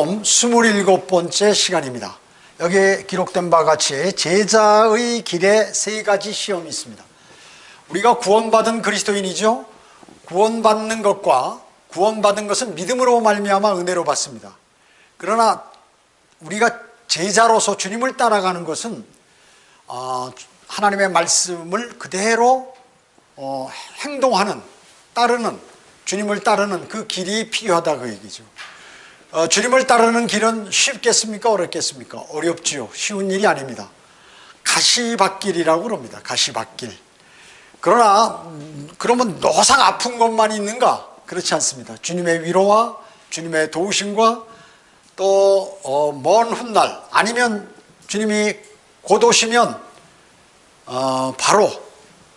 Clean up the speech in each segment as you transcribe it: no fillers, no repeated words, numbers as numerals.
시험 27번째 시간입니다. 여기에 기록된 바와 같이 제자의 길에 세 가지 시험이 있습니다. 우리가 구원받은 그리스도인이죠. 구원받는 것과 구원받은 것은 믿음으로 말미암아 은혜로 받습니다. 그러나 우리가 제자로서 주님을 따라가는 것은 하나님의 말씀을 그대로 행동하는, 따르는, 주님을 따르는 그 길이 필요하다 그 얘기죠. 주님을 따르는 길은 쉽겠습니까? 어렵겠습니까? 어렵지요. 쉬운 일이 아닙니다. 가시밭길이라고 그럽니다. 가시밭길. 그러나 그러면 노상 아픈 것만 있는가? 그렇지 않습니다. 주님의 위로와 주님의 도우심과 또 먼 훗날 아니면 주님이 곧 오시면 바로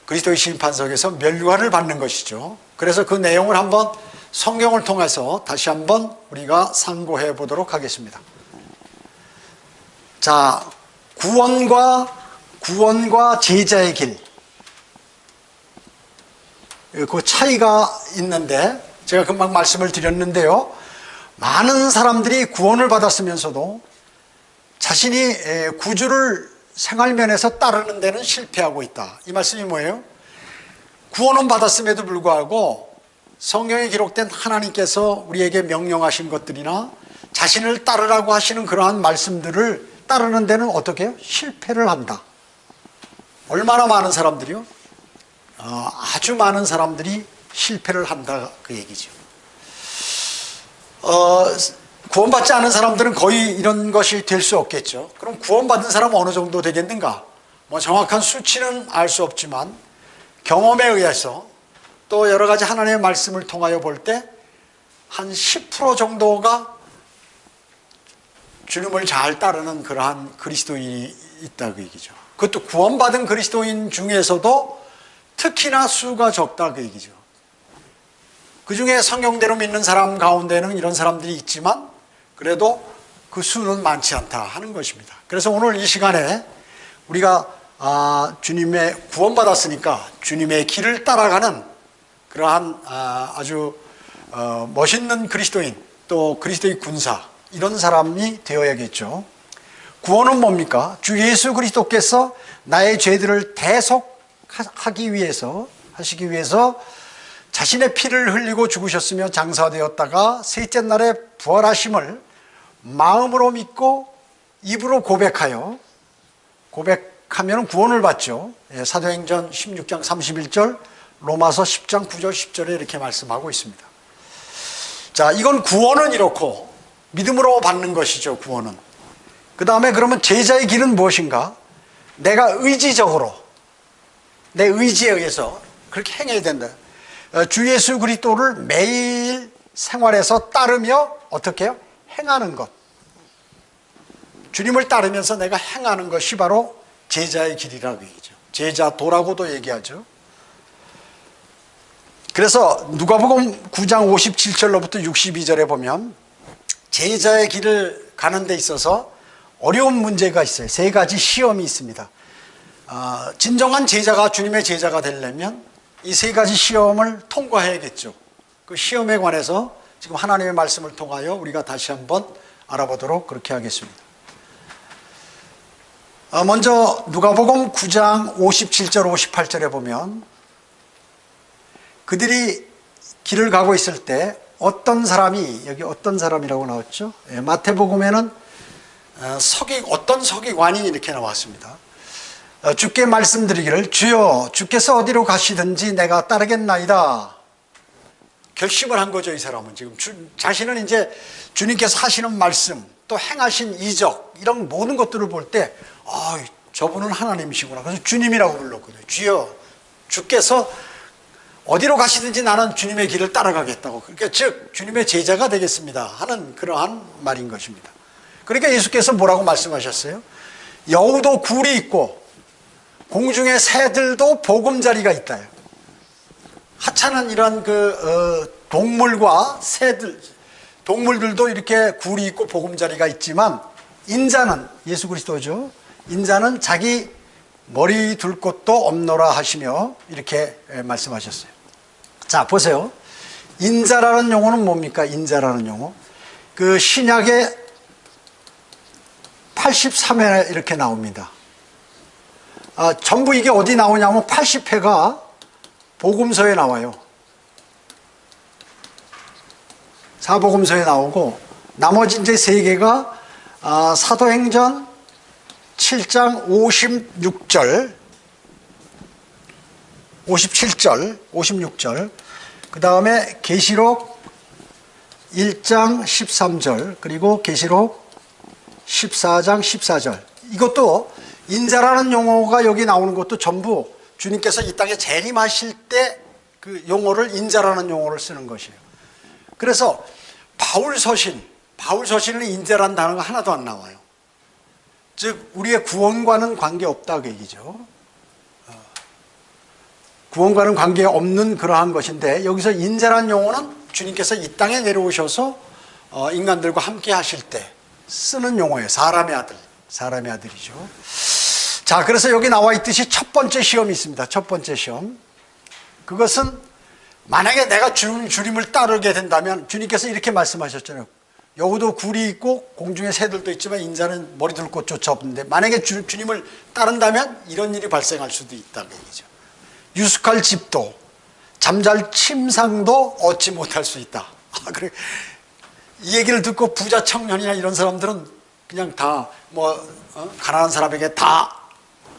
그리스도의 심판석에서 멸류관을 받는 것이죠. 그래서 그 내용을 한번 성경을 통해서 다시 한번 우리가 상고해 보도록 하겠습니다. 자, 구원과 제자의 길, 그 차이가 있는데 제가 금방 말씀을 드렸는데요. 많은 사람들이 구원을 받았으면서도 자신이 구주를 생활면에서 따르는 데는 실패하고 있다. 이 말씀이 뭐예요? 구원은 받았음에도 불구하고 성경에 기록된 하나님께서 우리에게 명령하신 것들이나 자신을 따르라고 하시는 그러한 말씀들을 따르는 데는 어떻게 해요? 실패를 한다. 얼마나 많은 사람들이요? 아주 많은 사람들이 실패를 한다 그 얘기죠. 구원받지 않은 사람들은 거의 이런 것이 될 수 없겠죠. 그럼 구원받은 사람은 어느 정도 되겠는가? 정확한 수치는 알 수 없지만 경험에 의해서 또 여러 가지 하나님의 말씀을 통하여 볼 때 한 10% 정도가 주님을 잘 따르는 그러한 그리스도인이 있다 그 얘기죠. 그것도 구원받은 그리스도인 중에서도 특히나 수가 적다 그 얘기죠. 그 중에 성경대로 믿는 사람 가운데는 이런 사람들이 있지만 그래도 그 수는 많지 않다 하는 것입니다. 그래서 오늘 이 시간에 우리가 주님의 구원받았으니까 주님의 길을 따라가는 그러한 아주 멋있는 그리스도인, 또 그리스도의 군사, 이런 사람이 되어야겠죠. 구원은 뭡니까? 주 예수 그리스도께서 나의 죄들을 대속하기 위해서, 하시기 위해서 자신의 피를 흘리고 죽으셨으며 장사되었다가 셋째 날에 부활하심을 마음으로 믿고 입으로 고백하면 구원을 받죠. 사도행전 16장 31절, 로마서 10장 9절 10절에 이렇게 말씀하고 있습니다. 자, 이건 구원은 이렇고 믿음으로 받는 것이죠. 구원은. 그 다음에 그러면 제자의 길은 무엇인가? 내가 의지적으로, 내 의지에 의해서 그렇게 행해야 된다. 주 예수 그리스도를 매일 생활에서 따르며 어떻게 해요? 행하는 것. 주님을 따르면서 내가 행하는 것이 바로 제자의 길이라고 얘기죠. 제자도라고도 얘기하죠. 그래서 누가복음 9장 57절로부터 62절에 보면 제자의 길을 가는 데 있어서 어려운 문제가 있어요. 세 가지 시험이 있습니다. 진정한 제자가 주님의 제자가 되려면 이 세 가지 시험을 통과해야겠죠. 그 시험에 관해서 지금 하나님의 말씀을 통하여 우리가 다시 한번 알아보도록 그렇게 하겠습니다. 먼저 누가복음 9장 57절 58절에 보면 그들이 길을 가고 있을 때 어떤 사람이, 여기 어떤 사람이라고 나왔죠? 마태복음에는 어떤 서기관이 이렇게 나왔습니다. 주께 말씀드리기를 주여 주께서 어디로 가시든지 내가 따르겠나이다. 결심을 한 거죠. 이 사람은 지금 자신은 이제 주님께서 하시는 말씀 또 행하신 이적 이런 모든 것들을 볼 때 저분은 하나님이시구나. 그래서 주님이라고 불렀거든요. 주여 주께서 어디로 가시든지 나는 주님의 길을 따라가겠다고. 그러니까 즉 주님의 제자가 되겠습니다 하는 그러한 말인 것입니다. 그러니까 예수께서 뭐라고 말씀하셨어요? 여우도 굴이 있고 공중의 새들도 보금자리가 있다. 하찮은 이런 동물과 새들, 동물들도 이렇게 굴이 있고 보금자리가 있지만 인자는, 예수 그리스도죠. 인자는 자기 머리 둘 곳도 없노라 하시며 이렇게 말씀하셨어요. 자, 보세요. 인자라는 용어는 뭡니까? 인자라는 용어. 그 신약의 83회 이렇게 나옵니다. 전부 이게 어디 나오냐면 80회가 복음서에 나와요. 사복음서에 나오고 나머지 이제 3개가 사도행전 7장 56절, 57절, 56절, 그 다음에 계시록 1장 13절, 그리고 계시록 14장 14절. 이것도 인자라는 용어가 여기 나오는 것도 전부 주님께서 이 땅에 재림하실 때 그 용어를 인자라는 용어를 쓰는 것이에요. 그래서 바울서신은 인자라는 단어가 하나도 안 나와요. 즉 우리의 구원과는 관계없다 그 얘기죠. 구원과는 관계없는 그러한 것인데, 여기서 인자라는 용어는 주님께서 이 땅에 내려오셔서 인간들과 함께 하실 때 쓰는 용어예요. 사람의 아들이죠. 자, 그래서 여기 나와 있듯이 첫 번째 시험이 있습니다. 첫 번째 시험. 그것은 만약에 내가 주님을 따르게 된다면, 주님께서 이렇게 말씀하셨잖아요. 여우도 굴이 있고 공중에 새들도 있지만 인자는 머리 둘 곳조차 없는데, 만약에 주님을 따른다면 이런 일이 발생할 수도 있다는 얘기죠. 유숙할 집도, 잠잘 침상도 얻지 못할 수 있다. 그래. 이 얘기를 듣고 부자 청년이나 이런 사람들은 그냥 다 가난한 사람에게 다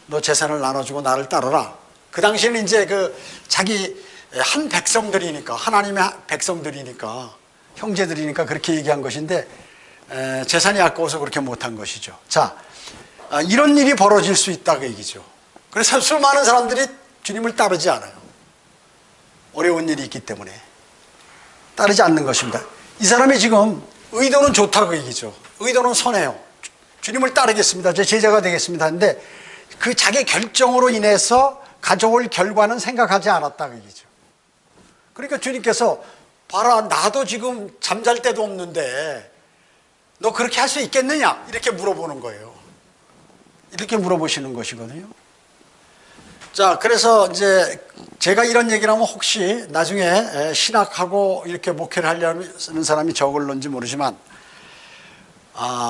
너 재산을 나눠주고 나를 따르라. 그 당시에는 이제 자기 한 백성들이니까, 하나님의 백성들이니까, 형제들이니까 그렇게 얘기한 것인데, 재산이 아까워서 그렇게 못한 것이죠. 자, 이런 일이 벌어질 수 있다 그 얘기죠. 그래서 수많은 사람들이 주님을 따르지 않아요. 어려운 일이 있기 때문에 따르지 않는 것입니다. 이 사람이 지금 의도는 좋다 그 얘기죠. 의도는 선해요. 주님을 따르겠습니다. 제 제자가 되겠습니다. 근데 그 자기 결정으로 인해서 가져올 결과는 생각하지 않았다 그 얘기죠. 그러니까 주님께서 봐라, 나도 지금 잠잘 데도 없는데 너 그렇게 할 수 있겠느냐 이렇게 물어보는 거예요. 이렇게 물어보시는 것이거든요. 자, 그래서 이제 제가 이런 얘기를 하면 혹시 나중에 신학하고 이렇게 목회를 하려는 사람이 적을런지 모르지만,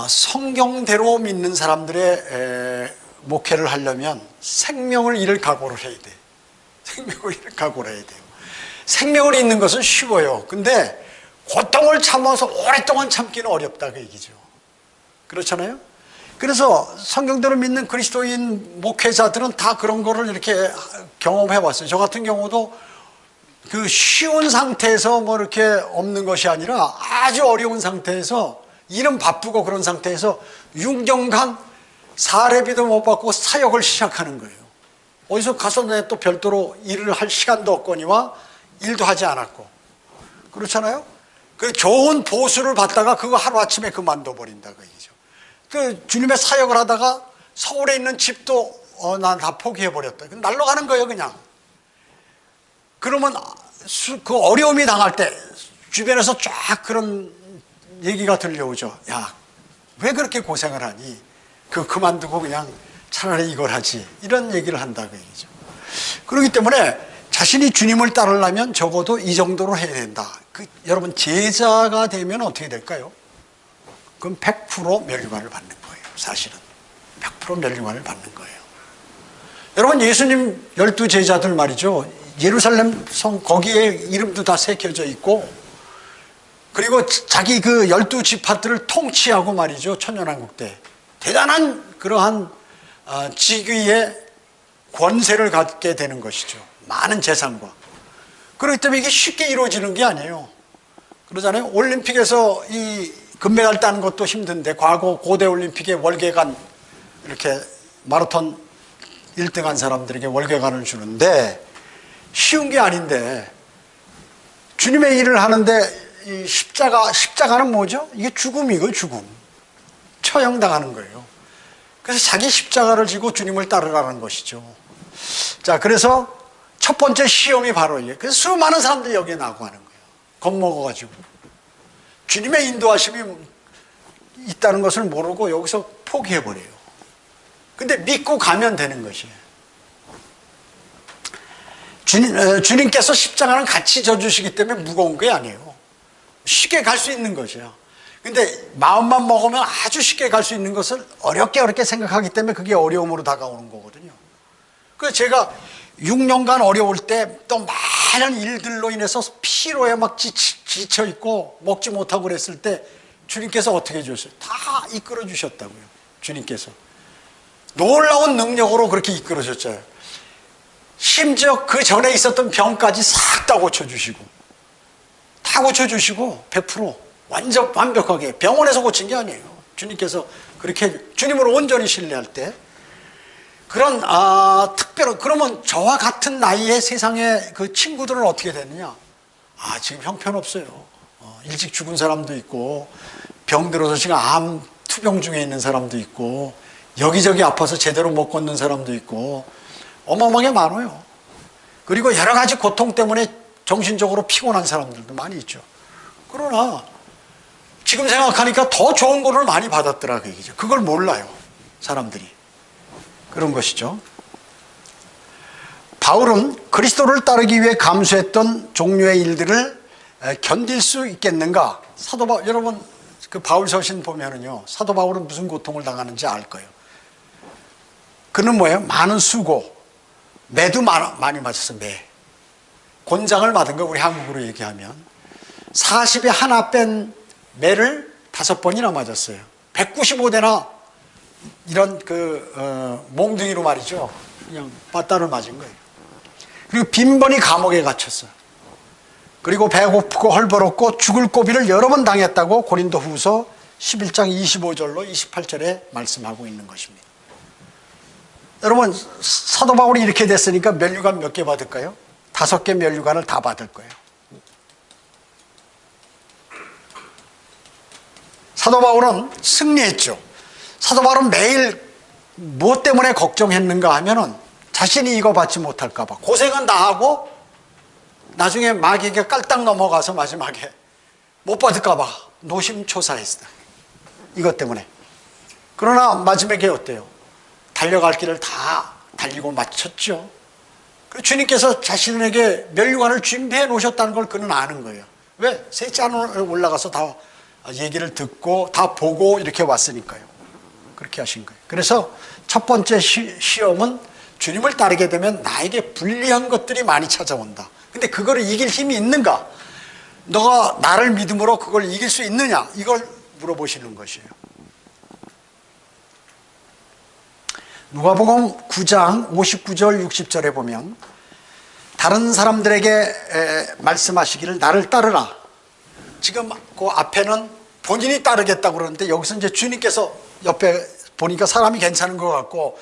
성경대로 믿는 사람들의 목회를 하려면 생명을 잃을 각오를 해야 돼. 생명을 잃을 각오를 해야 돼요. 생명을 잃는 것은 쉬워요. 근데 고통을 참아서 오랫동안 참기는 어렵다 그 얘기죠. 그렇잖아요? 그래서 성경대로 믿는 그리스도인 목회자들은 다 그런 거를 이렇게 경험해 왔어요. 저 같은 경우도 그 쉬운 상태에서 이렇게 없는 것이 아니라 아주 어려운 상태에서, 일은 바쁘고 그런 상태에서 6년간 사례비도 못 받고 사역을 시작하는 거예요. 어디서 가서 내 또 별도로 일을 할 시간도 없거니와 일도 하지 않았고. 그렇잖아요? 그 좋은 보수를 받다가 그거 하루아침에 그만둬 버린다 그 얘기죠. 그 주님의 사역을 하다가 서울에 있는 집도 난 다 포기해 버렸다. 날로 가는 거예요 그냥. 그러면 그 어려움이 당할 때 주변에서 쫙 그런 얘기가 들려오죠. 야, 왜 그렇게 고생을 하니? 그만두고 그냥 차라리 이걸 하지. 이런 얘기를 한다 그 얘기죠. 그렇기 때문에 자신이 주님을 따르려면 적어도 이 정도로 해야 된다. 여러분, 제자가 되면 어떻게 될까요? 그럼 100% 멸류관을 받는 거예요. 사실은 100% 멸류관을 받는 거예요. 여러분, 예수님 12제자들 말이죠. 예루살렘 성 거기에 이름도 다 새겨져 있고, 그리고 자기 그 12지파들을 통치하고 말이죠. 천년왕국 때 대단한 그러한 직위의 권세를 갖게 되는 것이죠. 많은 재산과. 그렇기 때문에 이게 쉽게 이루어지는 게 아니에요. 그러잖아요. 올림픽에서 이 금메달 따는 것도 힘든데, 과거 고대 올림픽에 월계관, 이렇게 마라톤 1등한 사람들에게 월계관을 주는데 쉬운 게 아닌데, 주님의 일을 하는데 이 십자가는 뭐죠? 이게 죽음이고, 죽음. 처형당하는 거예요. 그래서 자기 십자가를 지고 주님을 따르라는 것이죠. 자, 그래서 첫 번째 시험이 바로 이게. 그래서 수많은 사람들이 여기에 나고 하는 거예요. 겁먹어가지고. 주님의 인도하심이 있다는 것을 모르고 여기서 포기해버려요. 근데 믿고 가면 되는 것이에요. 주님께서 십자가는 같이 져주시기 때문에 무거운 게 아니에요. 쉽게 갈 수 있는 것이에요. 근데 마음만 먹으면 아주 쉽게 갈 수 있는 것을 어렵게 생각하기 때문에 그게 어려움으로 다가오는 거거든요. 그래서 제가 6년간 어려울 때 또 많은 일들로 인해서 피로에 막 지쳐 있고 먹지 못하고 그랬을 때 주님께서 어떻게 해주셨어요? 다 이끌어 주셨다고요. 주님께서 놀라운 능력으로 그렇게 이끌어 줬잖아요. 심지어 그 전에 있었던 병까지 싹 다 고쳐주시고, 다 고쳐주시고 100% 완전 완벽하게. 병원에서 고친 게 아니에요. 주님께서 그렇게 주님을 온전히 신뢰할 때 그런 특별한. 그러면 저와 같은 나이의 세상의 그 친구들은 어떻게 됐느냐? 지금 형편없어요. 일찍 죽은 사람도 있고, 병 들어서 지금 암 투병 중에 있는 사람도 있고, 여기저기 아파서 제대로 못 걷는 사람도 있고, 어마어마하게 많아요. 그리고 여러 가지 고통 때문에 정신적으로 피곤한 사람들도 많이 있죠. 그러나 지금 생각하니까 더 좋은 거를 많이 받았더라 그 얘기죠. 그걸 몰라요, 사람들이. 그런 것이죠. 바울은 그리스도를 따르기 위해 감수했던 종류의 일들을 견딜 수 있겠는가? 사도 바울, 여러분 그 바울 서신 보면은요, 사도 바울은 무슨 고통을 당하는지 알 거예요. 그는 뭐예요? 많은 수고, 매도 많이 맞았어요. 매. 곤장을 맞은 거, 우리 한국으로 얘기하면 40에 하나 뺀 매를 5번이나 맞았어요. 195대나 이런 몽둥이로 말이죠. 그냥 빠따를 맞은 거예요. 그리고 빈번히 감옥에 갇혔어요. 그리고 배고프고 헐벗었고 죽을 고비를 여러 번 당했다고 고린도 후서 11장 25절로 28절에 말씀하고 있는 것입니다. 여러분, 사도 바울이 이렇게 됐으니까 면류관 몇 개 받을까요? 5개 면류관을 다 받을 거예요. 사도 바울은 승리했죠. 사도 바울은 매일 무엇 때문에 걱정했는가 하면은 자신이 이거 받지 못할까봐 고생은 다 하고 나중에 마귀에게 깔딱 넘어가서 마지막에 못 받을까봐 노심초사했어요. 이것 때문에. 그러나 마지막에 어때요? 달려갈 길을 다 달리고 마쳤죠. 주님께서 자신에게 면류관을 준비해 놓으셨다는 걸 그는 아는 거예요. 왜? 셋째 하늘에 올라가서 다 얘기를 듣고 다 보고 이렇게 왔으니까요. 그렇게 하신 거예요. 그래서 첫 번째 시험은 주님을 따르게 되면 나에게 불리한 것들이 많이 찾아온다. 근데 그거를 이길 힘이 있는가? 너가 나를 믿음으로 그걸 이길 수 있느냐? 이걸 물어보시는 것이에요. 누가복음 9장 59절 60절에 보면 다른 사람들에게 말씀하시기를 나를 따르라. 지금 그 앞에는 본인이 따르겠다고 그러는데 여기서 이제 주님께서 옆에 보니까 사람이 괜찮은 것 같고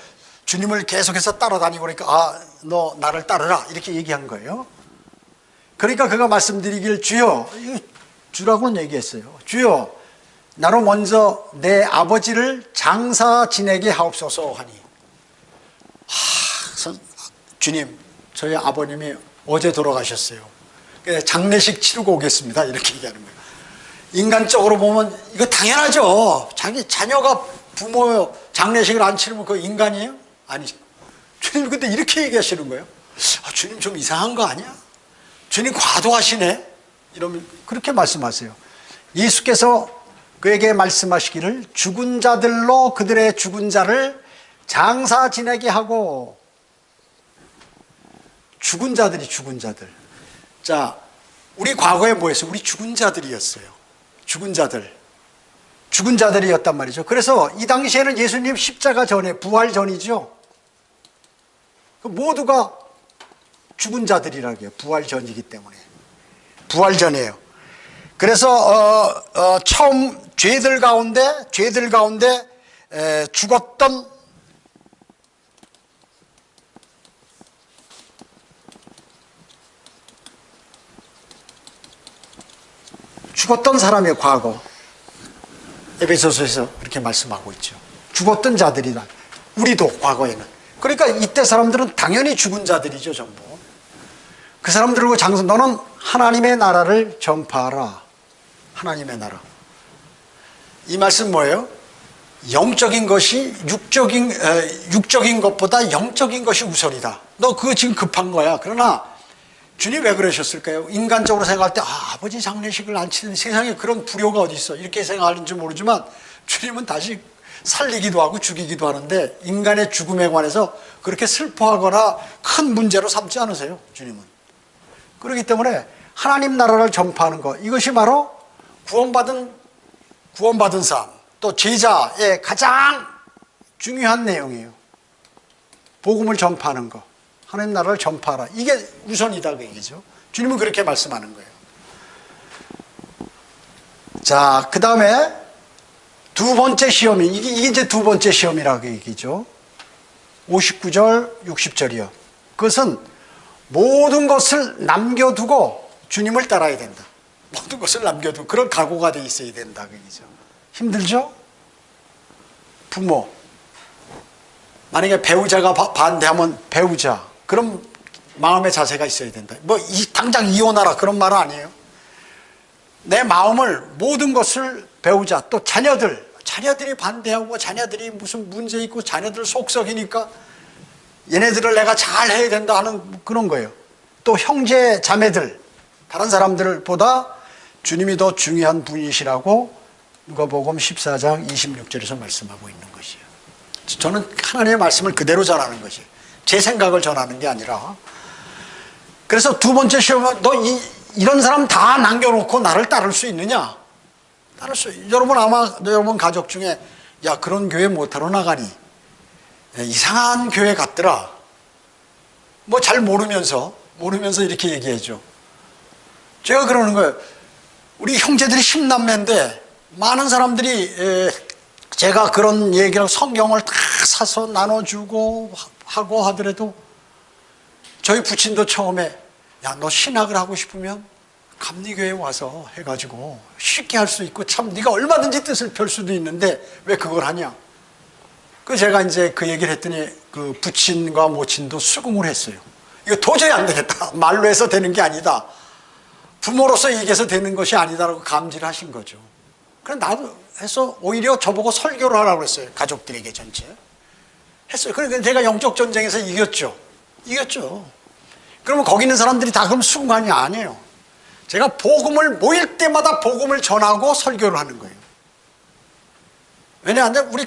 주님을 계속해서 따라다니고 그러니까 너 나를 따르라 이렇게 얘기한 거예요. 그러니까 그가 말씀드리길 주여, 주라고는 얘기했어요. 주여, 나로 먼저 내 아버지를 장사 지내게 하옵소서 하니, 주님, 저희 아버님이 어제 돌아가셨어요. 장례식 치르고 오겠습니다. 이렇게 얘기하는 거예요. 인간적으로 보면 이거 당연하죠. 자기 자녀가 부모 장례식을 안 치르면 그거 인간이에요? 아니죠. 주님 근데 이렇게 얘기하시는 거예요. 주님 좀 이상한 거 아니야? 주님 과도하시네? 이러면 그렇게 말씀하세요. 예수께서 그에게 말씀하시기를 죽은 자들로 그들의 죽은 자를 장사 지내게 하고. 죽은 자들이 죽은 자들. 자, 우리 과거에 뭐였어요? 우리 죽은 자들이었어요. 죽은 자들. 죽은 자들이었단 말이죠. 그래서 이 당시에는 예수님 십자가 전에, 부활 전이죠. 모두가 죽은 자들이라고 해요. 부활 전이기 때문에. 부활 전이에요. 그래서 처음 죄들 가운데 죽었던 사람의 과거. 에베소서에서 그렇게 말씀하고 있죠. 죽었던 자들이다. 우리도 과거에는. 그러니까 이때 사람들은 당연히 죽은 자들이죠, 전부. 그 사람들과 장서, 너는 하나님의 나라를 전파하라. 하나님의 나라. 이 말씀 뭐예요? 영적인 것이 육적인 것보다 영적인 것이 우선이다. 너 그거 지금 급한 거야. 그러나 주님 왜 그러셨을까요? 인간적으로 생각할 때 아버지 장례식을 안 치는 세상에 그런 불효가 어디 있어 이렇게 생각하는지 모르지만 주님은 다시 살리기도 하고 죽이기도 하는데 인간의 죽음에 관해서 그렇게 슬퍼하거나 큰 문제로 삼지 않으세요. 주님은. 그렇기 때문에 하나님 나라를 전파하는 것, 이것이 바로 구원받은 삶, 또 제자의 가장 중요한 내용이에요. 복음을 전파하는 것, 하나님 나라를 전파하라, 이게 우선이다 그 얘기죠. 주님은 그렇게 말씀하는 거예요. 자, 그 다음에 두 번째 시험이, 이게 이제 두 번째 시험이라고 얘기죠. 59절, 60절이요. 그것은 모든 것을 남겨두고 주님을 따라야 된다. 모든 것을 남겨두고 그런 각오가 돼 있어야 된다 그 얘기죠. 힘들죠? 부모, 만약에 배우자가 반대하면 배우자, 그런 마음의 자세가 있어야 된다. 뭐 당장 이혼하라 그런 말은 아니에요. 내 마음을, 모든 것을 배우자, 또 자녀들이 반대하고 자녀들이 무슨 문제 있고 자녀들 속썩이니까 얘네들을 내가 잘 해야 된다 하는 그런 거예요. 또 형제 자매들, 다른 사람들보다 주님이 더 중요한 분이시라고 누가복음 14장 26절에서 말씀하고 있는 것이에요. 저는 하나님의 말씀을 그대로 전하는 것이에요. 제 생각을 전하는 게 아니라. 그래서 두 번째 시험은 이런 사람 다 남겨놓고 나를 따를 수 있느냐? 따를 수. 여러분 아마 여러분 가족 중에 야 그런 교회 못하러 나가니? 이상한 교회 갔더라. 뭐 잘 모르면서 이렇게 얘기해줘. 제가 그러는 거예요. 우리 형제들이 10남매인데 많은 사람들이 제가 그런 얘기를 성경을 다 사서 나눠주고 하고 하더라도 저희 부친도 처음에 야 너 신학을 하고 싶으면 감리교회에 와서 해가지고 쉽게 할 수 있고 참 네가 얼마든지 뜻을 펼 수도 있는데 왜 그걸 하냐. 그 제가 이제 그 얘기를 했더니 그 부친과 모친도 수긍을 했어요. 이거 도저히 안 되겠다. 말로 해서 되는 게 아니다. 부모로서 얘기해서 되는 것이 아니다라고 감지를 하신 거죠. 그래 나도 해서 오히려 저보고 설교를 하라고 했어요. 가족들에게 전체 했어요. 그러니까 제가 영적 전쟁에서 이겼죠. 그러면 거기 있는 사람들이 다 그럼 수긍하니 아니에요. 제가 복음을 모일 때마다 복음을 전하고 설교를 하는 거예요. 왜냐하면 우리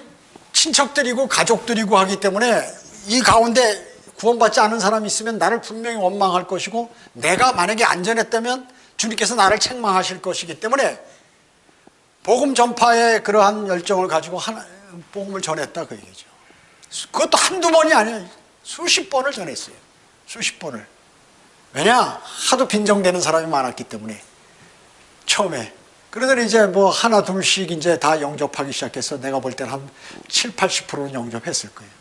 친척들이고 가족들이고 하기 때문에 이 가운데 구원받지 않은 사람이 있으면 나를 분명히 원망할 것이고 내가 만약에 안전했다면 주님께서 나를 책망하실 것이기 때문에 복음 전파의 그러한 열정을 가지고 복음을 전했다 그 얘기죠. 그것도 한두 번이 아니에요. 수십 번을 전했어요. 수십 번을. 왜냐? 하도 빈정대는 사람이 많았기 때문에 처음에. 그러더니 이제 뭐 하나 둘씩 이제 다 영접하기 시작해서 내가 볼 때는 한 7, 80%는 영접했을 거예요.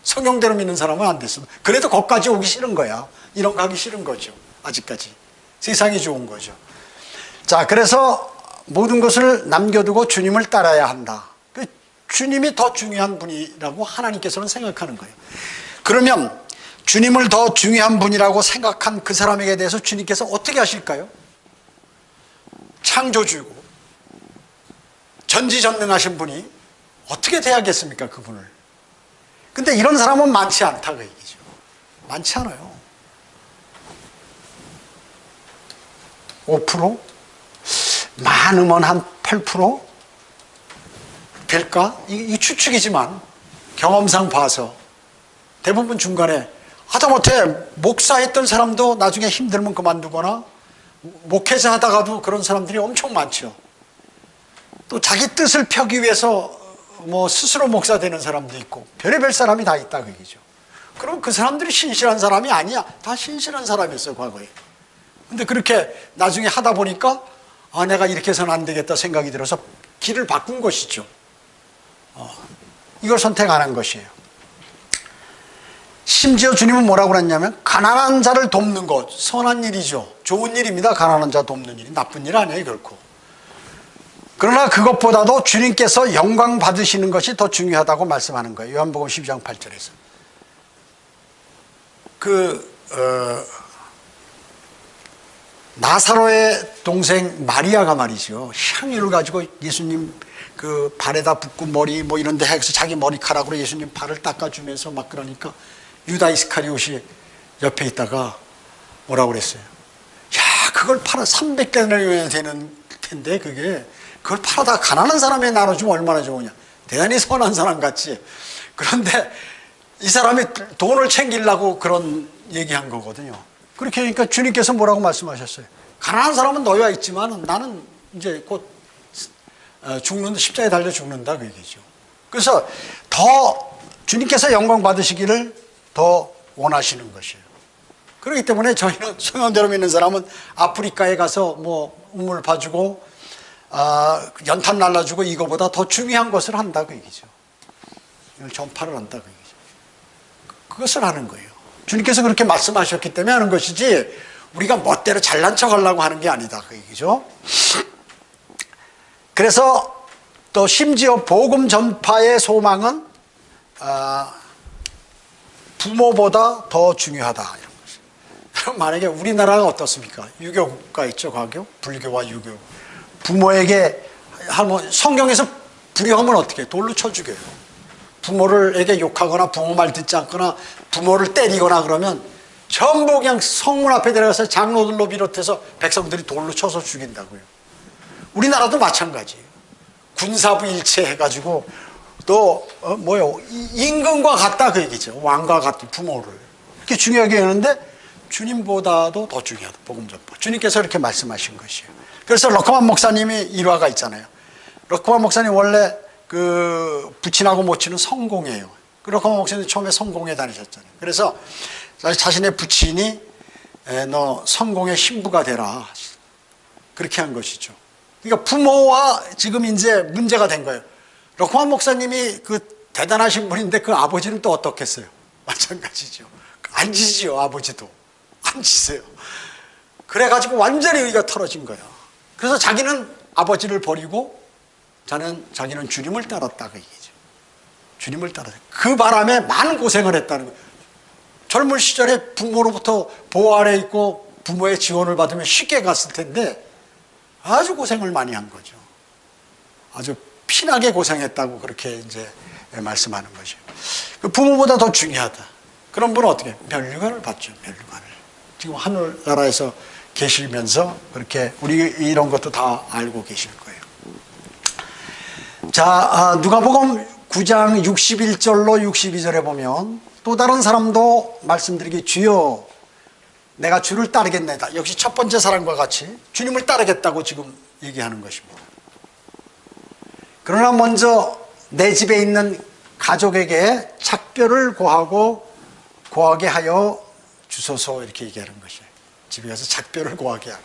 성경대로 믿는 사람은 안 됐어. 그래도 거기까지 오기 싫은 거야. 이런 거 하기 싫은 거죠. 아직까지. 세상이 좋은 거죠. 자, 그래서 모든 것을 남겨두고 주님을 따라야 한다. 주님이 더 중요한 분이라고 하나님께서는 생각하는 거예요. 그러면 주님을 더 중요한 분이라고 생각한 그 사람에게 대해서 주님께서 어떻게 하실까요? 창조주고 전지전능하신 분이 어떻게 대하겠습니까? 그분을. 근데 이런 사람은 많지 않다 그 얘기죠. 많지 않아요. 5%? 많으면 한 8% 될까? 이 추측이지만 경험상 봐서 대부분 중간에 하다못해 목사했던 사람도 나중에 힘들면 그만두거나 목회자 하다가도 그런 사람들이 엄청 많죠. 또 자기 뜻을 펴기 위해서 뭐 스스로 목사 되는 사람도 있고 별의별 사람이 다 있다 그 얘기죠. 그럼 그 사람들이 신실한 사람이 아니야. 다 신실한 사람이었어요 과거에. 근데 그렇게 나중에 하다 보니까 내가 이렇게 해서는 안 되겠다 생각이 들어서 길을 바꾼 것이죠. 이걸 선택 안 한 것이에요. 심지어 주님은 뭐라고 그랬냐면 가난한 자를 돕는 것 선한 일이죠. 좋은 일입니다. 가난한 자 돕는 일이 나쁜 일 아니에요 결코. 그러나 그것보다도 주님께서 영광 받으시는 것이 더 중요하다고 말씀하는 거예요. 요한복음 12장 8절에서. 나사로의 동생 마리아가 말이죠. 향유를 가지고 예수님 그 발에다 붓고 머리 뭐 이런 데 해서 자기 머리카락으로 예수님 발을 닦아주면서 막 그러니까 유다 이스카리옷이 옆에 있다가 뭐라고 그랬어요? 그걸 팔아 300개나 되는 텐데 그걸 팔아다 가난한 사람에 나눠주면 얼마나 좋으냐. 대단히 선한 사람 같지. 그런데 이 사람이 돈을 챙기려고 그런 얘기한 거거든요. 그렇게 하니까 주님께서 뭐라고 말씀하셨어요? 가난한 사람은 너희와 있지만 나는 이제 곧 십자가에 달려 죽는다 그 얘기죠. 그래서 더 주님께서 영광 받으시기를 더 원하시는 것이에요. 그렇기 때문에 저희는 성령대로 믿는 사람은 아프리카에 가서 뭐 우물 파주고 연탄 날라주고 이거보다 더 중요한 것을 한다 그 얘기죠. 이걸 전파를 한다 그 얘기죠. 그것을 하는 거예요. 주님께서 그렇게 말씀하셨기 때문에 하는 것이지 우리가 멋대로 잘난 척하려고 하는 게 아니다 그 얘기죠. 그래서 또 심지어 복음 전파의 소망은 부모보다 더 중요하다 이런 것이죠. 그럼 만약에 우리나라는 어떻습니까? 유교가 있죠. 가교 불교와 유교. 부모에게 성경에서 불효하면 어떻게 해요? 돌로 쳐 죽여요. 부모를에게 욕하거나 부모 말 듣지 않거나 부모를 때리거나 그러면 전부 그냥 성문 앞에 들어가서 장로들로 비롯해서 백성들이 돌로 쳐서 죽인다고요. 우리나라도 마찬가지예요. 군사부 일체 해가지고 또 임금과 같다 그 얘기죠. 왕과 같은 부모를 이렇게 중요하게 하는데 주님보다도 더 중요하다. 복음 전파. 주님께서 이렇게 말씀하신 것이에요. 그래서 러커만 목사님이 일화가 있잖아요. 러커만 목사님 원래 그 부친하고 모친은 성공이에요. 러커만 목사님 처음에 성공에 다니셨잖아요. 그래서 자신의 부친이 너 성공의 신부가 되라 그렇게 한 것이죠. 그러니까 부모와 지금 이제 문제가 된 거예요. 러커만 목사님이 그 대단하신 분인데 그 아버지는 또 어떻겠어요? 마찬가지죠. 안 지지요. 아버지도 안 지세요. 그래가지고 완전히 의가 털어진 거예요. 그래서 자기는 아버지를 버리고 자기는 주님을 따랐다 그 얘기죠. 주님을 따랐다. 그 바람에 많은 고생을 했다는 거예요. 젊은 시절에 부모로부터 보호 아래 있고 부모의 지원을 받으면 쉽게 갔을 텐데 아주 고생을 많이 한 거죠. 아주 피나게 고생했다고 그렇게 이제 말씀하는 것이에요. 부모보다 더 중요하다. 그런 분은 어떻게? 면류관을 받죠. 면류관을. 지금 하늘나라에서 계시면서 그렇게 우리 이런 것도 다 알고 계실 거예요. 자, 누가복음 9장 61절로 62절에 보면 또 다른 사람도 말씀드리기 주여 내가 주를 따르겠나이다. 역시 첫 번째 사람과 같이 주님을 따르겠다고 지금 얘기하는 것입니다. 그러나 먼저 내 집에 있는 가족에게 작별을 고하게 하여 주소서 이렇게 얘기하는 것이에요. 집에 가서 작별을 고하게 하고.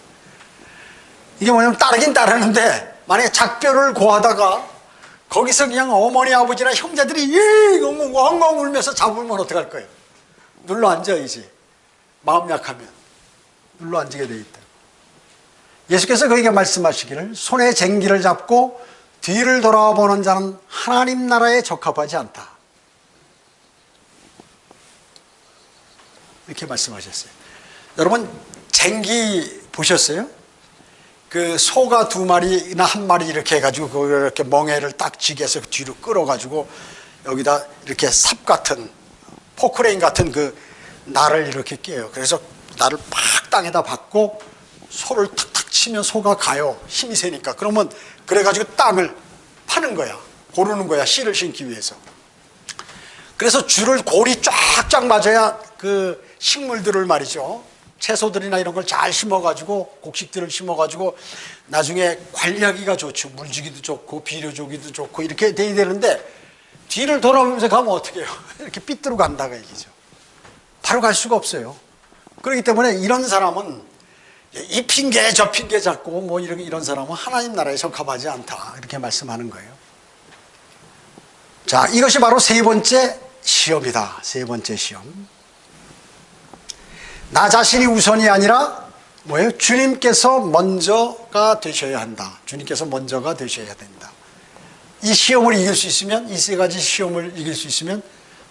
이게 뭐냐면 따르긴 따르는데 만약에 작별을 고하다가 거기서 그냥 어머니 아버지나 형제들이 엉엉 울면서 잡으면 어떡할 거예요? 눌러 앉아야지. 마음 약하면 눌러 앉게 돼 있다. 예수께서 그에게 말씀하시기를 손에 쟁기를 잡고 뒤를 돌아보는 자는 하나님 나라에 적합하지 않다. 이렇게 말씀하셨어요. 여러분 쟁기 보셨어요? 그 소가 2마리나 1마리 이렇게 해가지고 그걸 이렇게 멍에를 딱 쥐게서 뒤로 끌어가지고 여기다 이렇게 삽 같은 포크레인 같은 그 날을 이렇게 깨요. 그래서 날을 팍 땅에다 박고 소를 탁탁 치면 소가 가요. 힘이 세니까. 그러면 그래가지고 땅을 파는 거야. 고르는 거야. 씨를 심기 위해서. 그래서 줄을 골이 쫙쫙 맞아야 그 식물들을 말이죠. 채소들이나 이런 걸 잘 심어가지고 곡식들을 심어가지고 나중에 관리하기가 좋죠. 물 주기도 좋고 비료 주기도 좋고 이렇게 돼야 되는데 뒤를 돌아보면서 가면 어떻게 해요? 이렇게 삐뚤어 간다가 얘기죠. 바로 갈 수가 없어요. 그렇기 때문에 이런 사람은 이 핑계 저 핑계 잡고 뭐 이런 사람은 하나님 나라에 적합하지 않다 이렇게 말씀하는 거예요. 자, 이것이 바로 세 번째 시험이다. 세 번째 시험. 나 자신이 우선이 아니라 뭐예요? 주님께서 먼저가 되셔야 한다. 주님께서 먼저가 되셔야 된다. 이 시험을 이길 수 있으면, 이 세 가지 시험을 이길 수 있으면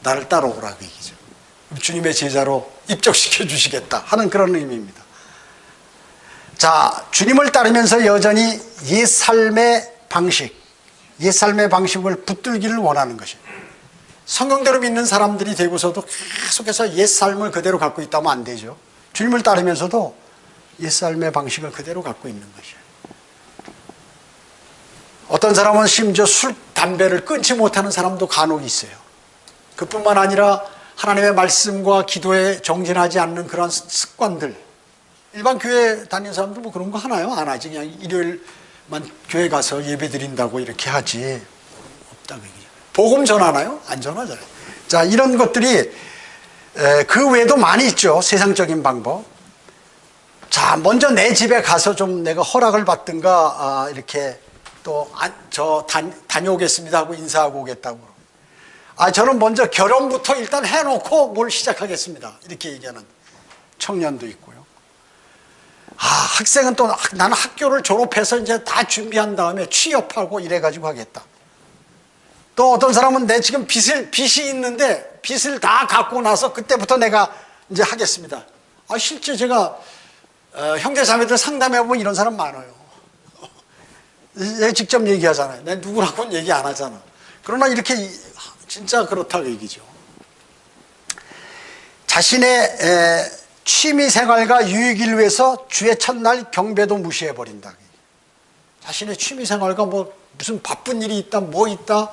나를 따라오라고 얘기죠. 주님의 제자로 입적시켜 주시겠다 하는 그런 의미입니다. 자, 주님을 따르면서 여전히 옛 삶의 방식을 붙들기를 원하는 것이에요. 성경대로 믿는 사람들이 되고서도 계속해서 옛 삶을 그대로 갖고 있다면 안 되죠. 주님을 따르면서도 옛삶의 방식을 그대로 갖고 있는 것이에요. 어떤 사람은 심지어 술, 담배를 끊지 못하는 사람도 간혹 있어요. 그뿐만 아니라 하나님의 말씀과 기도에 정진하지 않는 그런 습관들. 일반 교회 다니는 사람도 뭐 그런 거 하나요? 안 하지. 그냥 일요일만 교회 가서 예배 드린다고 이렇게 하지. 없다. 복음 전하나요? 안 전하잖아요. 자, 이런 것들이 그 외에도 많이 있죠. 세상적인 방법. 자, 먼저 내 집에 가서 좀 내가 허락을 받든가, 이렇게 또, 다녀오겠습니다 하고 인사하고 오겠다고. 저는 먼저 결혼부터 일단 해놓고 뭘 시작하겠습니다. 이렇게 얘기하는 청년도 있고요. 학생은 또 나는 학교를 졸업해서 이제 다 준비한 다음에 취업하고 이래가지고 하겠다. 또 어떤 사람은 내 지금 빚이 있는데 빚을 다 갚고 나서 그때부터 내가 이제 하겠습니다. 실제 제가 형제 자매들 상담해보면 이런 사람 많아요. 내가 직접 얘기하잖아요. 내가 누구라고는 얘기 안 하잖아. 그러나 이렇게 진짜 그렇다고 얘기죠. 자신의 취미 생활과 유익을 위해서 주의 첫날 경배도 무시해버린다. 자신의 취미 생활과 뭐 무슨 바쁜 일이 있다, 뭐 있다,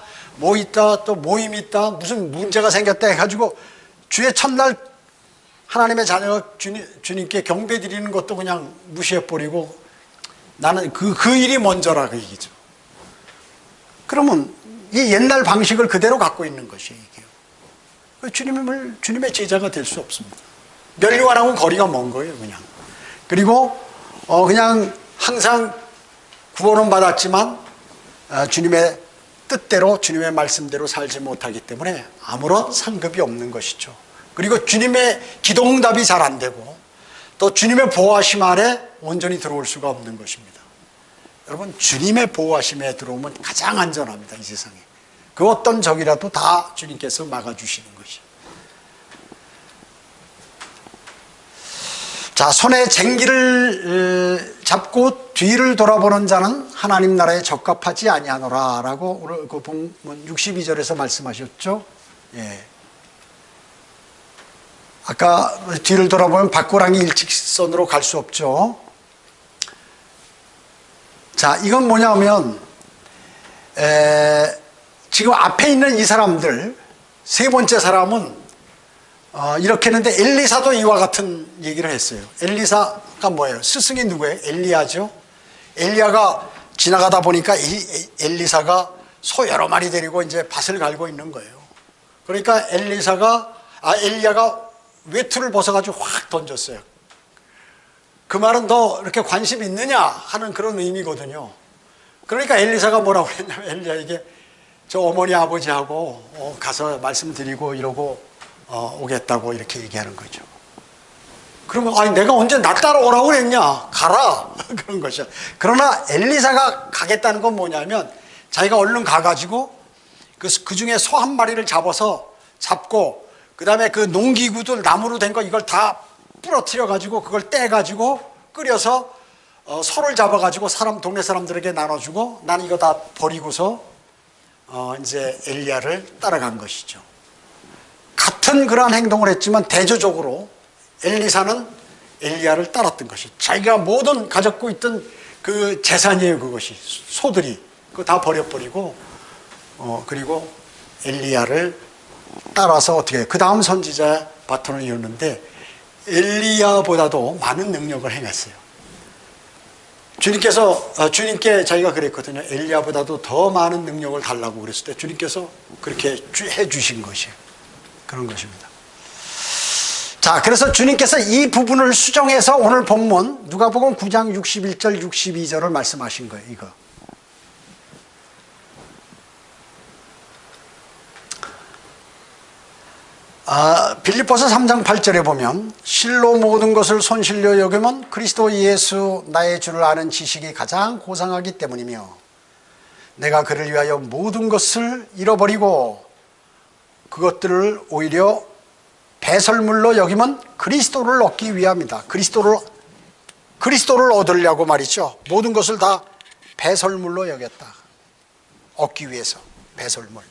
또 모임이 있다, 무슨 문제가 생겼다 해가지고 주의 첫날 하나님의 자녀가 주님께 경배 드리는 것도 그냥 무시해버리고 나는 그 일이 먼저라 그 얘기죠. 그러면 이 옛날 방식을 그대로 갖고 있는 것이에요. 이게요. 주님의 제자가 될 수 없습니다. 멸류관하고는 거리가 먼 거예요, 그냥. 그리고 그냥 항상 구원은 받았지만 주님의 뜻대로 주님의 말씀대로 살지 못하기 때문에 아무런 상급이 없는 것이죠. 그리고 주님의 기도응답이 잘 안 되고 또 주님의 보호하심 아래 온전히 들어올 수가 없는 것입니다. 여러분, 주님의 보호하심에 들어오면 가장 안전합니다, 이 세상에. 그 어떤 적이라도 다 주님께서 막아주시는 것이죠. 자, 손에 쟁기를 잡고 뒤를 돌아보는 자는 하나님 나라에 적합하지 아니하노라 라고 오늘 그 본문 62절에서 말씀하셨죠. 예. 아까 뒤를 돌아보면 밭고랑이 일직선으로 갈 수 없죠. 자, 이건 뭐냐면 지금 앞에 있는 이 사람들, 세 번째 사람은 이렇게 했는데 엘리사도 이와 같은 얘기를 했어요. 엘리사가 뭐예요? 스승이 누구예요? 엘리야죠. 엘리야가 지나가다 보니까 엘리사가 소 여러 마리 데리고 이제 밭을 갈고 있는 거예요. 그러니까 엘리야가 외투를 벗어가지고 확 던졌어요. 그 말은 너 이렇게 관심 있느냐 하는 그런 의미거든요. 그러니까 엘리사가 뭐라고 했냐면 엘리야에게 저 어머니 아버지하고 가서 말씀드리고 이러고 오겠다고 이렇게 얘기하는 거죠. 그러면 내가 언제 나 따라오라고 그랬냐, 가라 그런 것이죠. 그러나 엘리사가 가겠다는 건 뭐냐면 자기가 얼른 가가지고 그 중에 소 한 마리를 잡고 그 다음에 그 농기구들 나무로 된 거 이걸 다 부러뜨려 가지고 그걸 떼 가지고 끓여서 소를 잡아 가지고 동네 사람들에게 나눠주고 나는 이거 다 버리고서 이제 엘리야를 따라간 것이죠. 같은 그러한 행동을 했지만 대조적으로 엘리사는 엘리야를 따랐던 것이 자기가 모든 가졌고 있던 그 재산이에요. 그것이 소들이 그거 다 버려버리고 그리고 엘리야를 따라서 어떻게 해요? 그 다음 선지자 바톤을 이었는데 엘리야보다도 많은 능력을 행했어요. 주님께 자기가 그랬거든요. 엘리야보다도 더 많은 능력을 달라고 그랬을 때 주님께서 그렇게 해주신 것이에요. 그런 것입니다. 자, 그래서 주님께서 이 부분을 수정해서 오늘 본문 누가복음 9장 61절 62절을 말씀하신 거예요. 이거. 빌립보서 3장 8절에 보면 실로 모든 것을 손실려 여기면 그리스도 예수 나의 주를 아는 지식이 가장 고상하기 때문이며 내가 그를 위하여 모든 것을 잃어버리고 그것들을 오히려 배설물로 여기면 그리스도를 얻기 위함이다. 그리스도를 얻으려고 말이죠. 모든 것을 다 배설물로 여겼다. 얻기 위해서 배설물.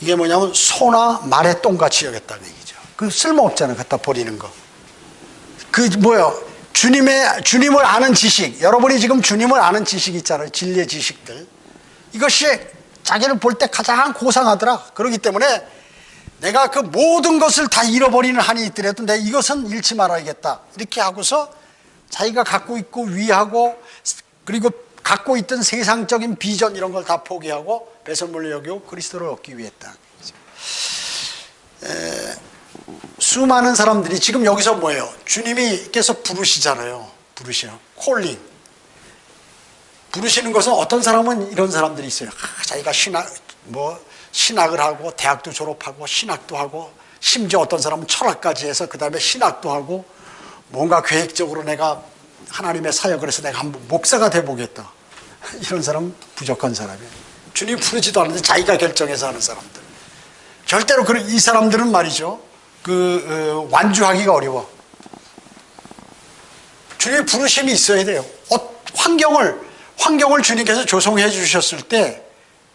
이게 뭐냐면 소나 말의 똥같이 여겼다는 얘기죠. 그 쓸모없잖아요. 갖다 버리는 거. 그 뭐요? 주님을 아는 지식, 여러분이 지금 주님을 아는 지식 있잖아요. 진리의 지식들. 이것이 자기를 볼 때 가장 고상하더라. 그렇기 때문에 내가 그 모든 것을 다 잃어버리는 한이 있더라도 내가 이것은 잃지 말아야겠다. 이렇게 하고서 자기가 갖고 있고 위하고 그리고 갖고 있던 세상적인 비전 이런 걸 다 포기하고 배설물로 여기고 그리스도를 얻기 위해 했다. 수많은 사람들이 지금 여기서 뭐예요? 주님이께서 부르시잖아요. 부르시는 콜링. 부르시는 것은 어떤 사람은 이런 사람들이 있어요. 자기가 신학을 하고 대학도 졸업하고 신학도 하고 심지어 어떤 사람은 철학까지 해서 그 다음에 신학도 하고 뭔가 계획적으로 내가 하나님의 사역을 해서 내가 한번 목사가 돼보겠다. 이런 사람은 부족한 사람이에요. 주님 부르지도 않는데 자기가 결정해서 하는 사람들. 절대로 이 사람들은 말이죠. 완주하기가 어려워. 주님의 부르심이 있어야 돼요. 환경을 주님께서 조성해 주셨을 때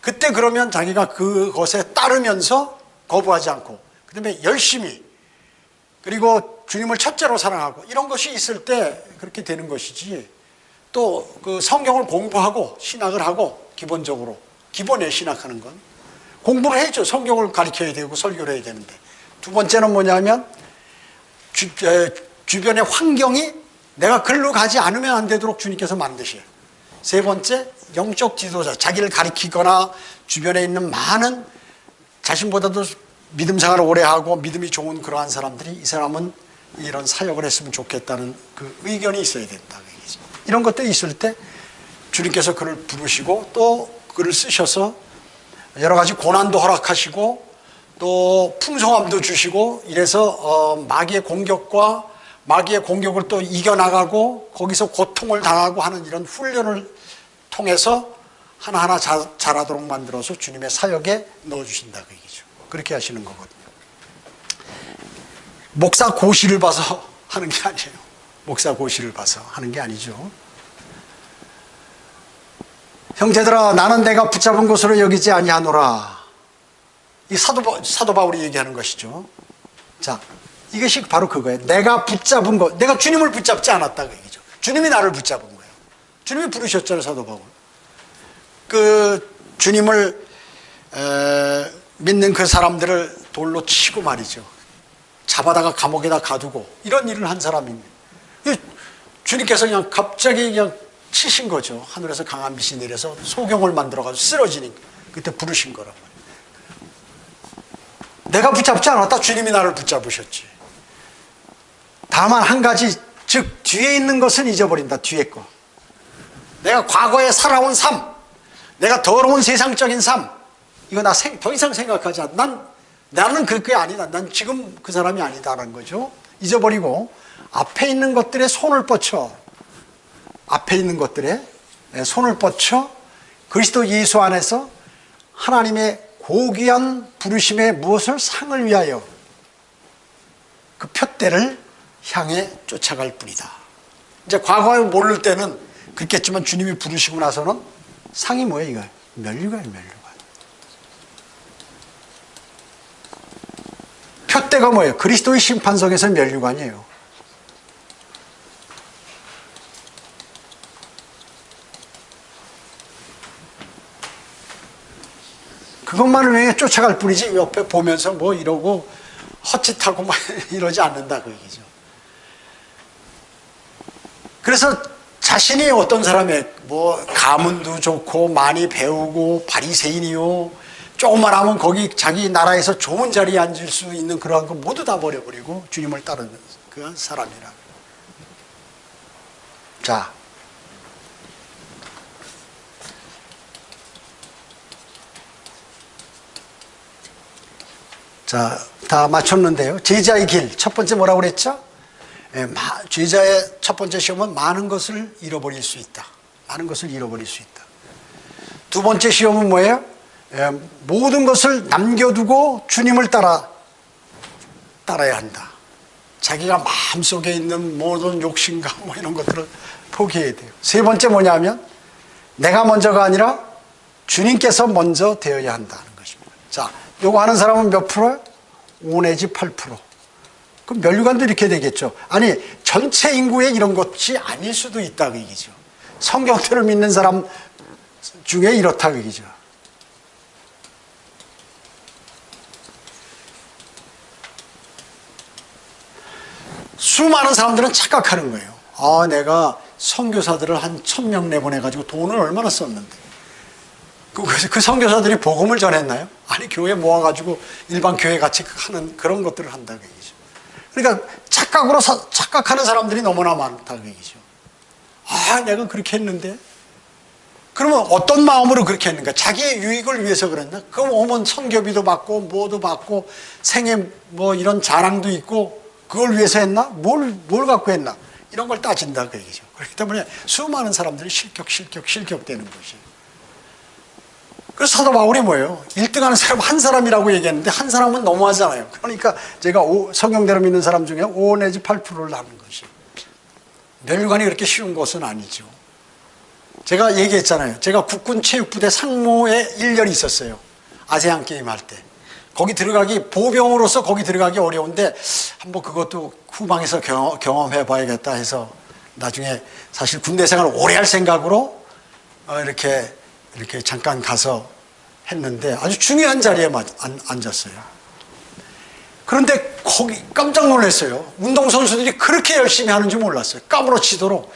그때 그러면 자기가 그것에 따르면서 거부하지 않고 그 다음에 열심히 그리고 주님을 첫째로 사랑하고 이런 것이 있을 때 그렇게 되는 것이지 또 그 성경을 공부하고 신학을 하고 기본적으로 기본에 신학하는 건 공부를 해야죠. 성경을 가르쳐야 되고 설교를 해야 되는데 두 번째는 뭐냐면 주변의 환경이 내가 글로 가지 않으면 안 되도록 주님께서 만드셔요. 세 번째, 영적 지도자, 자기를 가리키거나 주변에 있는 많은 자신보다도 믿음 생활을 오래 하고 믿음이 좋은 그러한 사람들이 이 사람은 이런 사역을 했으면 좋겠다는 그 의견이 있어야 된다. 이런 것들이 있을 때 주님께서 그를 부르시고 또 그를 쓰셔서 여러 가지 고난도 허락하시고 또 풍성함도 주시고 이래서 마귀의 공격을 또 이겨나가고 거기서 고통을 당하고 하는 이런 훈련을 통해서 하나하나 자라도록 만들어서 주님의 사역에 넣어주신다 그 얘기죠. 그렇게 하시는 거거든요. 목사 고시를 봐서 하는 게 아니에요. 목사 고시를 봐서 하는 게 아니죠. 형제들아 나는 내가 붙잡은 것으로 여기지 아니하노라. 이 사도 바울이 얘기하는 것이죠. 자, 이것이 바로 그거예요. 내가 붙잡은 것, 내가 주님을 붙잡지 않았다 그 얘기죠. 주님이 나를 붙잡은 거예요. 주님이 부르셨잖아요. 사도 바울. 주님을 믿는 그 사람들을 돌로 치고 말이죠. 잡아다가 감옥에다 가두고 이런 일을 한 사람입니다. 주님께서 그냥 갑자기 그냥 치신 거죠. 하늘에서 강한 빛이 내려서 소경을 만들어가지고 쓰러지니까 그때 부르신 거란 말이에요. 내가 붙잡지 않았다. 주님이 나를 붙잡으셨지. 다만 한 가지, 즉 뒤에 있는 것은 잊어버린다. 뒤에 거. 내가 과거에 살아온 삶, 내가 더러운 세상적인 삶, 이거 나 더 이상 생각하지 않아. 나는 그게 아니다. 난 지금 그 사람이 아니다라는 거죠. 잊어버리고 앞에 있는 것들에 손을 뻗쳐. 앞에 있는 것들에 손을 뻗쳐 그리스도 예수 안에서 하나님의 고귀한 부르심의 무엇을 상을 위하여 그 표대를 향해 쫓아갈 뿐이다. 이제 과거에 모를 때는 그렇겠지만 주님이 부르시고 나서는 상이 뭐예요? 이거 면류관이에요. 면류관. 표대가 뭐예요? 그리스도의 심판석에서 면류관이에요. 그것만을 위해 쫓아갈 뿐이지 옆에 보면서 뭐 이러고 헛짓하고 막 이러지 않는다 그 얘기죠. 그래서 자신이 어떤 사람의 뭐 가문도 좋고 많이 배우고 바리새인이요 조금만 하면 거기 자기 나라에서 좋은 자리에 앉을 수 있는 그러한 거 모두 다 버려버리고 주님을 따르는 그 사람이라. 자, 다 맞췄는데요. 제자의 길. 첫 번째 뭐라고 그랬죠? 제자의 첫 번째 시험은 많은 것을 잃어버릴 수 있다. 많은 것을 잃어버릴 수 있다. 두 번째 시험은 뭐예요? 모든 것을 남겨두고 주님을 따라야 한다. 자기가 마음속에 있는 모든 욕심과 뭐 이런 것들을 포기해야 돼요. 세 번째 뭐냐면 내가 먼저가 아니라 주님께서 먼저 되어야 한다는 것입니다. 자, 요거 하는 사람은 몇 프로? 5 내지 8%. 그럼 면류관도 이렇게 되겠죠. 아니, 전체 인구의 이런 것이 아닐 수도 있다 그 얘기죠. 성경대로 믿는 사람 중에 이렇다 그 얘기죠. 수많은 사람들은 착각하는 거예요. 아, 내가 선교사들을 한 1000명 내보내가지고 돈을 얼마나 썼는데. 그 선교사들이 복음을 전했나요? 아니, 교회 모아가지고 일반 교회 같이 하는 그런 것들을 한다고 얘기죠. 그러니까 착각하는 사람들이 너무나 많다고 얘기죠. 아, 내가 그렇게 했는데? 그러면 어떤 마음으로 그렇게 했는가? 자기의 유익을 위해서 그랬나? 그럼 오면 선교비도 받고, 뭐도 받고, 생애 뭐 이런 자랑도 있고, 그걸 위해서 했나? 뭘 갖고 했나? 이런 걸 따진다 그 얘기죠. 그렇기 때문에 수많은 사람들이 실격되는 것이에요. 그래서 사도 바울이 뭐예요? 1등하는 사람 한 사람이라고 얘기했는데 한 사람은 너무하잖아요. 그러니까 제가 성경대로 믿는 사람 중에 5 내지 8%를 하는 것이에요. 멸관이 그렇게 쉬운 것은 아니죠. 제가 얘기했잖아요. 제가 국군체육부대 상무에 1년이 있었어요. 아세안 게임 할 때. 거기 들어가기, 보병으로서 거기 들어가기 어려운데 한번 그것도 후방에서 경험해 봐야겠다 해서 나중에 사실 군대 생활을 오래 할 생각으로 이렇게 잠깐 가서 했는데 아주 중요한 자리에 앉았어요. 그런데 거기 깜짝 놀랐어요. 운동선수들이 그렇게 열심히 하는지 몰랐어요. 까무러치도록.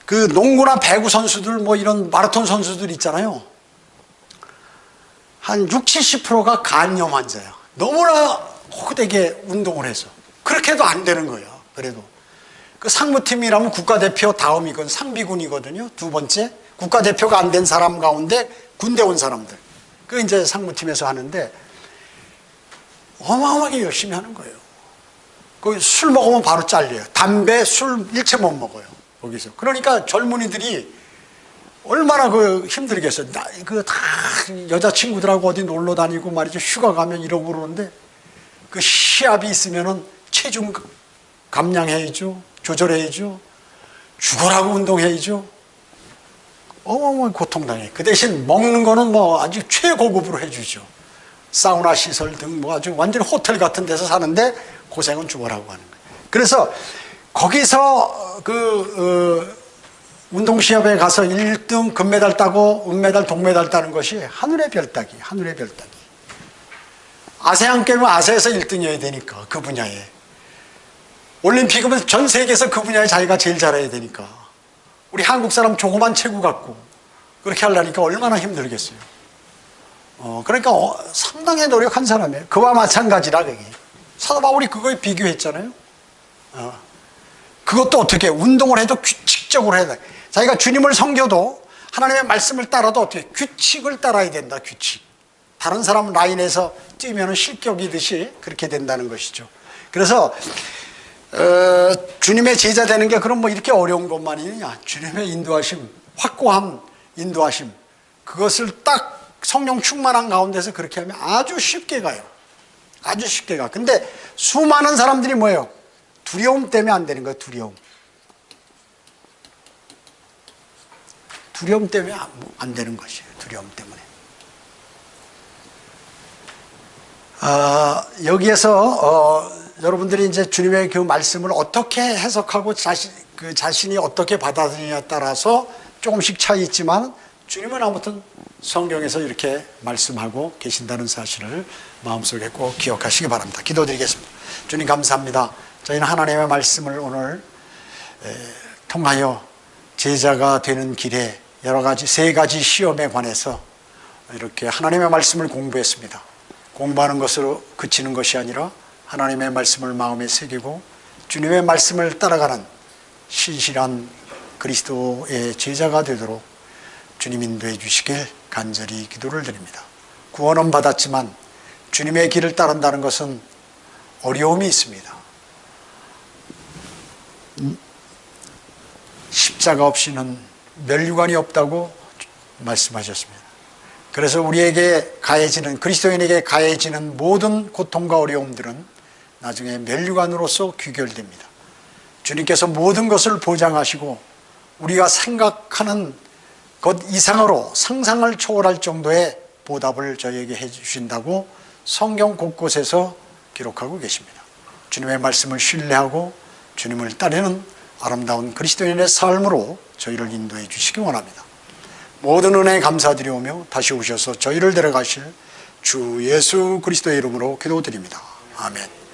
그 농구나 배구 선수들 뭐 이런 마라톤 선수들 있잖아요. 한 60, 70%가 간염 환자야. 너무나 호되게 운동을 해서. 그렇게 해도 안 되는 거예요. 그래도. 그 상무팀이라면 국가대표 다음이건 상비군이거든요. 두 번째. 국가대표가 안 된 사람 가운데 군대 온 사람들. 그 이제 상무팀에서 하는데 어마어마하게 열심히 하는 거예요. 거기 술 먹으면 바로 잘려요. 담배, 술 일체 못 먹어요. 거기서. 그러니까 젊은이들이 얼마나 힘들겠어요. 다 여자친구들하고 어디 놀러 다니고 말이죠. 휴가 가면 이러고 그러는데 그 시합이 있으면은 체중 감량해야죠. 조절해야죠. 죽으라고 운동해야죠. 어마어마한 고통당해. 그 대신 먹는 거는 뭐 아주 최고급으로 해주죠. 사우나 시설 등 뭐 아주 완전 호텔 같은 데서 사는데 고생은 죽으라고 하는 거예요. 그래서 거기서 운동시합에 가서 1등 금메달 따고 은메달 동메달 따는 것이 하늘의 별 따기. 아세안 게임은 아세에서 1등이어야 되니까 그 분야에. 올림픽은 전 세계에서 그 분야에 자기가 제일 잘해야 되니까. 우리 한국 사람 조그만 체구 갖고 그렇게 하려니까 얼마나 힘들겠어요. 그러니까 상당히 노력한 사람이에요. 그와 마찬가지라 그게. 사도 바울이 그거에 비교했잖아요. 그것도 어떻게 운동을 해도 규칙적으로 해야 돼. 자기가 주님을 섬겨도 하나님의 말씀을 따라도 어떻게 규칙을 따라야 된다. 규칙. 다른 사람 라인에서 뛰면 실격이듯이 그렇게 된다는 것이죠. 그래서 주님의 제자 되는 게 그럼 뭐 이렇게 어려운 것만이냐. 주님의 인도하심, 확고한 인도하심, 그것을 딱 성령 충만한 가운데서 그렇게 하면 아주 쉽게 가요. 아주 쉽게 가. 근데 수많은 사람들이 뭐예요? 두려움 때문에 안 되는 거예요. 두려움 때문에 안 되는 것이에요. 두려움 때문에. 여기에서 여러분들이 이제 주님의 그 말씀을 어떻게 해석하고 자신이 어떻게 받아들이냐에 따라서 조금씩 차이 있지만 주님은 아무튼 성경에서 이렇게 말씀하고 계신다는 사실을 마음속에 꼭 기억하시기 바랍니다. 기도드리겠습니다. 주님 감사합니다. 저희는 하나님의 말씀을 오늘 통하여 제자가 되는 길에 여러 가지 3가지 시험에 관해서 이렇게 하나님의 말씀을 공부했습니다. 공부하는 것으로 그치는 것이 아니라 하나님의 말씀을 마음에 새기고 주님의 말씀을 따라가는 신실한 그리스도의 제자가 되도록 주님 인도해 주시길 간절히 기도를 드립니다. 구원은 받았지만 주님의 길을 따른다는 것은 어려움이 있습니다. 십자가 없이는 멸류관이 없다고 말씀하셨습니다. 그래서 우리에게 가해지는, 그리스도인에게 가해지는 모든 고통과 어려움들은 나중에 멸류관으로서 귀결됩니다. 주님께서 모든 것을 보장하시고 우리가 생각하는 것 이상으로 상상을 초월할 정도의 보답을 저희에게 해 주신다고 성경 곳곳에서 기록하고 계십니다. 주님의 말씀을 신뢰하고 주님을 따르는 아름다운 그리스도인의 삶으로 저희를 인도해 주시기 원합니다. 모든 은혜에 감사드리오며 다시 오셔서 저희를 데려가실 주 예수 그리스도의 이름으로 기도드립니다. 아멘.